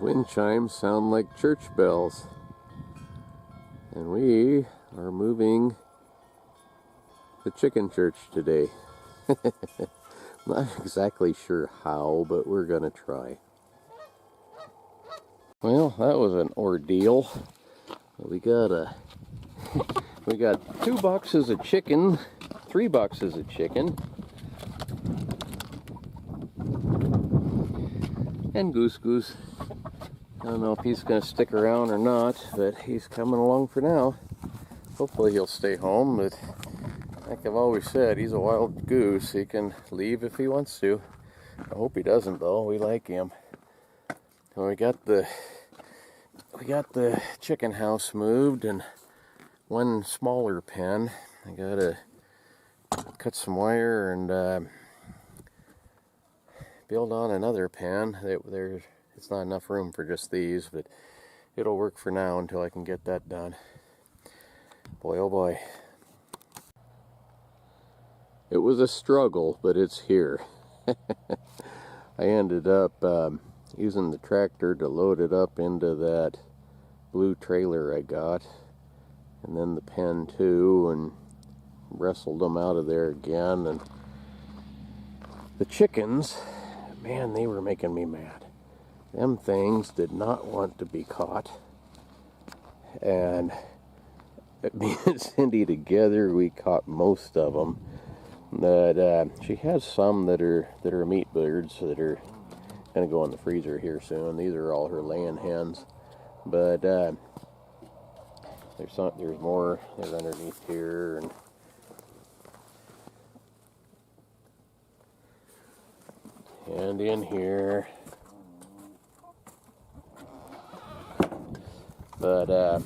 Those wind chimes sound like church bells. And we are moving the chicken church today. Not exactly sure how, but we're gonna try. Well, that was an ordeal. We got we got 2 boxes of chicken, 3 boxes of chicken, and Goose. I don't know if he's gonna stick around or not, but he's coming along for now. Hopefully he'll stay home, but like I've always said, he's a wild goose. He can leave if he wants to. I hope he doesn't, though. We like him. So we got the chicken house moved and one smaller pen. I gotta cut some wire and build on another pen. It's not enough room for just these, but it'll work for now until I can get that done. Boy, oh boy. It was a struggle, but it's here. I ended up using the tractor to load it up into that blue trailer I got, and then the pen too, and wrestled them out of there again. And the chickens, man, they were making me mad. Them things did not want to be caught, and me and Cindy together, we caught most of them. But she has some that are meat birds that are gonna go in the freezer here soon. These are all her laying hens, but there's more. They're underneath here, and in here. But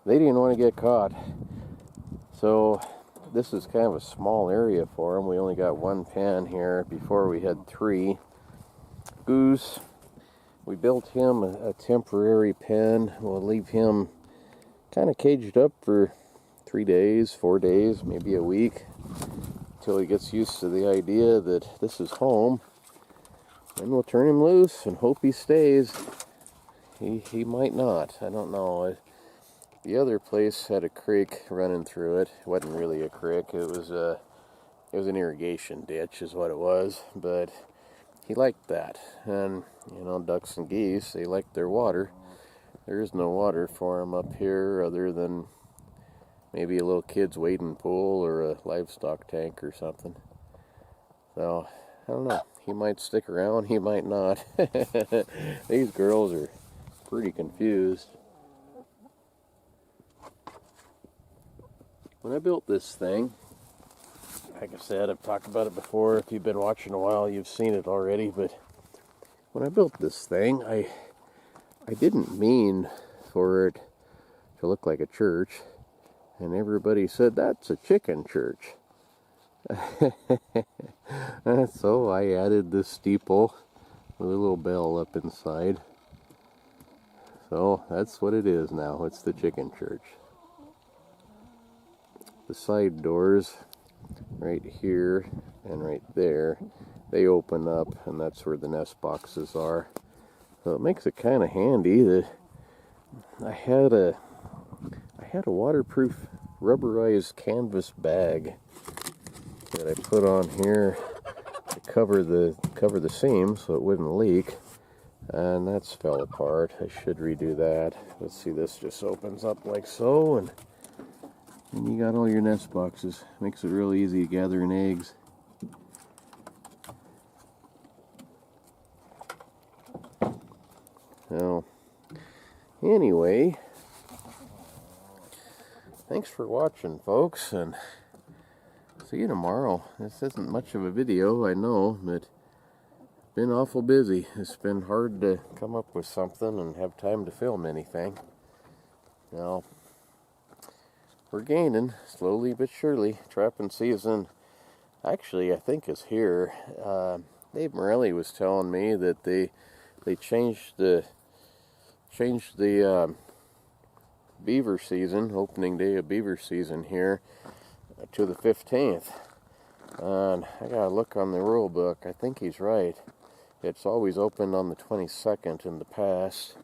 they didn't want to get caught. So this is kind of a small area for them. We only got 1 pen here. Before we had 3. Goose, we built him a temporary pen. We'll leave him kind of caged up for 3 days, 4 days, maybe a week, until he gets used to the idea that this is home. Then we'll turn him loose and hope he stays. He might not. I don't know. The other place had a creek running through it. It wasn't really a creek. It was an irrigation ditch is what it was. But he liked that. And, you know, ducks and geese, they like their water. There is no water for them up here other than maybe a little kid's wading pool or a livestock tank or something. So, I don't know. He might stick around. He might not. These girls are pretty confused. When I built this thing, like I said, I've talked about it before. If you've been watching a while, you've seen it already. But when I built this thing, I didn't mean for it to look like a church. And everybody said, that's a chicken church. So I added this steeple with a little bell up inside. So that's what it is now. It's the chicken church. The side doors right here and right there, they open up, and that's where the nest boxes are. So it makes it kind of handy that I had a waterproof rubberized canvas bag that I put on here to cover the seams so it wouldn't leak, and that's fell apart. I should redo that. Let's see, this just opens up like so, and you got all your nest boxes. Makes it real easy gathering eggs. So, anyway, thanks for watching, folks, and see you tomorrow. This isn't much of a video, I know, but been awful busy. It's been hard to come up with something and have time to film anything. Now, we're gaining, slowly but surely. Trapping season, actually, I think is here. Dave Morelli was telling me that they changed the beaver season, opening day of beaver season here, to the 15th. And I gotta look on the rule book. I think he's right. It's always opened on the 22nd in the past,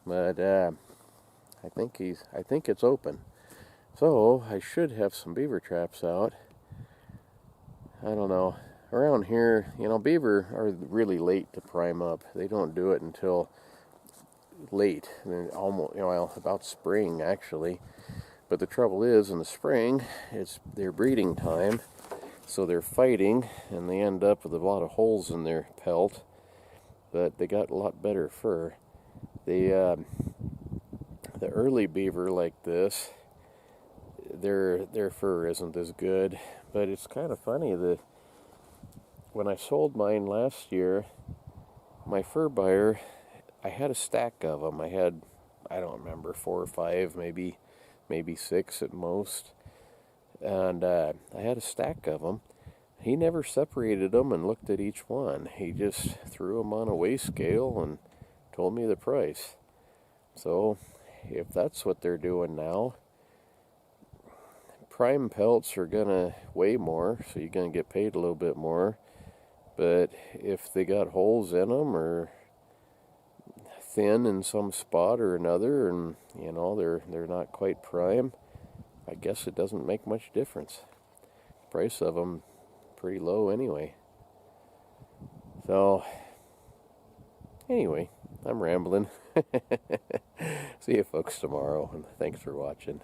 but I think it's open. So I should have some beaver traps out. I don't know. Around here, you know, beaver are really late to prime up. They don't do it until late, almost, you know, well, about spring actually. But the trouble is, in the spring, it's their breeding time, so they're fighting, and they end up with a lot of holes in their pelt. But they got a lot better fur. The early beaver like this, their fur isn't as good. But it's kind of funny that when I sold mine last year, my fur buyer, I had a stack of them. I had, I don't remember, 4 or 5, maybe 6 at most. And I had a stack of them. He never separated them and looked at each one. He just threw them on a weigh scale and told me the price. So if that's what they're doing now, prime pelts are gonna weigh more, so you're gonna get paid a little bit more. But if they got holes in them or thin in some spot or another, and you know they're not quite prime, I guess it doesn't make much difference. Price of them pretty low anyway. So anyway, I'm rambling. See you folks tomorrow, and thanks for watching.